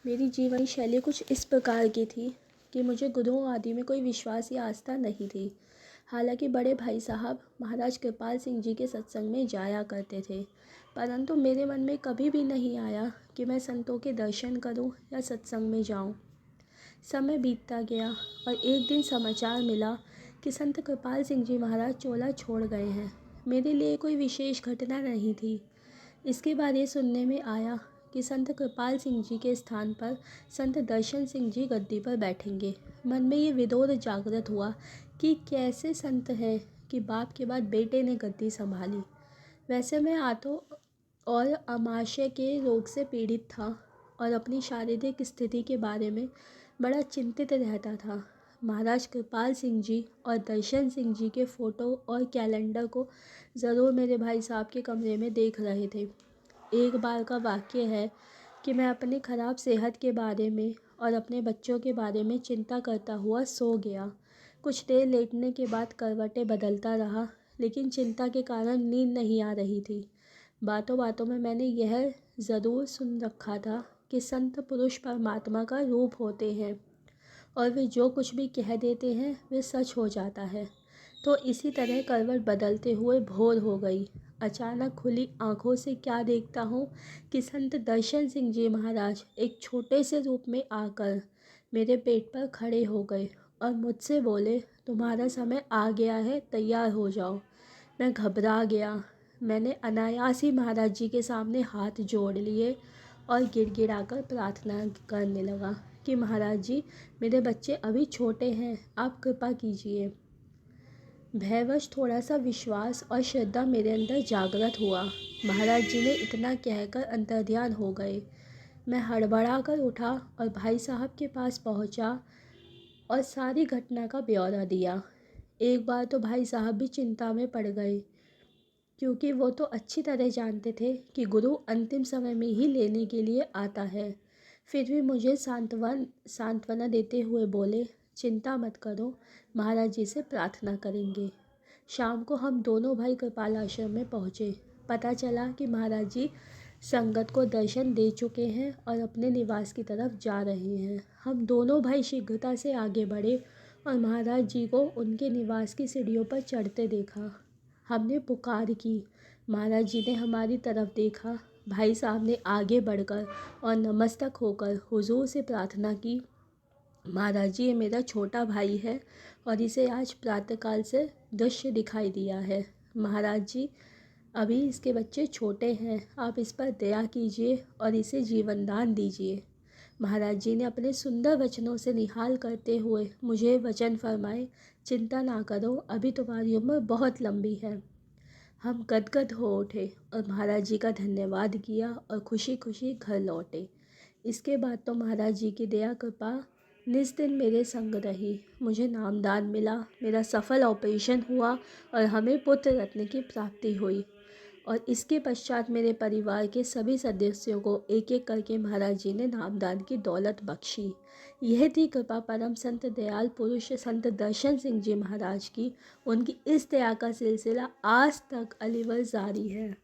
मेरी जीवन शैली कुछ इस प्रकार की थी कि मुझे गुरुओं आदि में कोई विश्वास या आस्था नहीं थी। हालांकि बड़े भाई साहब महाराज कृपाल सिंह जी के सत्संग में जाया करते थे, परंतु मेरे मन में कभी भी नहीं आया कि मैं संतों के दर्शन करूं या सत्संग में जाऊं। समय बीतता गया और एक दिन समाचार मिला कि संत कृपाल सिंह जी महाराज चोला छोड़ गए हैं। मेरे लिए कोई विशेष घटना नहीं थी। इसके बाद ये सुनने में आया कि संत कृपाल सिंह जी के स्थान पर संत दर्शन सिंह जी गद्दी पर बैठेंगे। मन में ये विरोध जागृत हुआ कि कैसे संत हैं कि बाप के बाद बेटे ने गद्दी संभाली। वैसे मैं आंतों और आमाशय के रोग से पीड़ित था और अपनी शारीरिक स्थिति के बारे में बड़ा चिंतित रहता था। महाराज कृपाल सिंह जी और दर्शन सिंह जी के फ़ोटो और कैलेंडर को ज़रूर मेरे भाई साहब के कमरे में देख रहे थे। एक बार का वाक़या है कि मैं अपनी ख़राब सेहत के बारे में और अपने बच्चों के बारे में चिंता करता हुआ सो गया। कुछ देर लेटने के बाद करवटें बदलता रहा, लेकिन चिंता के कारण नींद नहीं आ रही थी। बातों बातों में मैंने यह ज़रूर सुन रखा था कि संत पुरुष परमात्मा का रूप होते हैं और वे जो कुछ भी कह देते हैं वे सच हो जाता है। तो इसी तरह करवट बदलते हुए भोर हो गई। अचानक खुली आंखों से क्या देखता हूँ कि संत दर्शन सिंह जी महाराज एक छोटे से रूप में आकर मेरे पेट पर खड़े हो गए और मुझसे बोले, तुम्हारा समय आ गया है, तैयार हो जाओ। मैं घबरा गया। मैंने अनायास ही महाराज जी के सामने हाथ जोड़ लिए और गिड़गिड़ाकर प्रार्थना करने लगा कि महाराज जी, मेरे बच्चे अभी छोटे हैं, आप कृपा कीजिए। भयवश थोड़ा सा विश्वास और श्रद्धा मेरे अंदर जागृत हुआ। महाराज जी ने इतना कहकर अंतर्ध्यान हो गए। मैं हड़बड़ा कर उठा और भाई साहब के पास पहुंचा और सारी घटना का ब्यौरा दिया। एक बार तो भाई साहब भी चिंता में पड़ गए, क्योंकि वो तो अच्छी तरह जानते थे कि गुरु अंतिम समय में ही लेने के लिए आता है। फिर भी मुझे सांत्वना देते हुए बोले, चिंता मत करो, महाराज जी से प्रार्थना करेंगे। शाम को हम दोनों भाई कृपाल आश्रम में पहुँचे। पता चला कि महाराज जी संगत को दर्शन दे चुके हैं और अपने निवास की तरफ जा रहे हैं। हम दोनों भाई शीघ्रता से आगे बढ़े और महाराज जी को उनके निवास की सीढ़ियों पर चढ़ते देखा। हमने पुकार की। महाराज जी ने हमारी तरफ देखा। भाई साहब ने आगे बढ़कर और नमस्तक होकर हुजूर से प्रार्थना की, महाराज जी, ये मेरा छोटा भाई है और इसे आज प्रातःकाल से दृश्य दिखाई दिया है। महाराज जी, अभी इसके बच्चे छोटे हैं, आप इस पर दया कीजिए और इसे जीवन दान दीजिए। महाराज जी ने अपने सुंदर वचनों से निहाल करते हुए मुझे वचन फरमाए, चिंता ना करो, अभी तुम्हारी उम्र बहुत लंबी है। हम गदगद हो उठे और महाराज जी का धन्यवाद किया और खुशी खुशी घर लौटे। इसके बाद तो महाराज जी की दया कृपा निस दिन मेरे संग रही। मुझे नामदान मिला, मेरा सफल ऑपरेशन हुआ और हमें पुत्र रत्न की प्राप्ति हुई। और इसके पश्चात मेरे परिवार के सभी सदस्यों को एक एक करके महाराज जी ने नामदान की दौलत बख्शी। यह थी कृपा परम संत दयाल पुरुष संत दर्शन सिंह जी महाराज की। उनकी इस दया का सिलसिला आज तक अलीवर जारी है।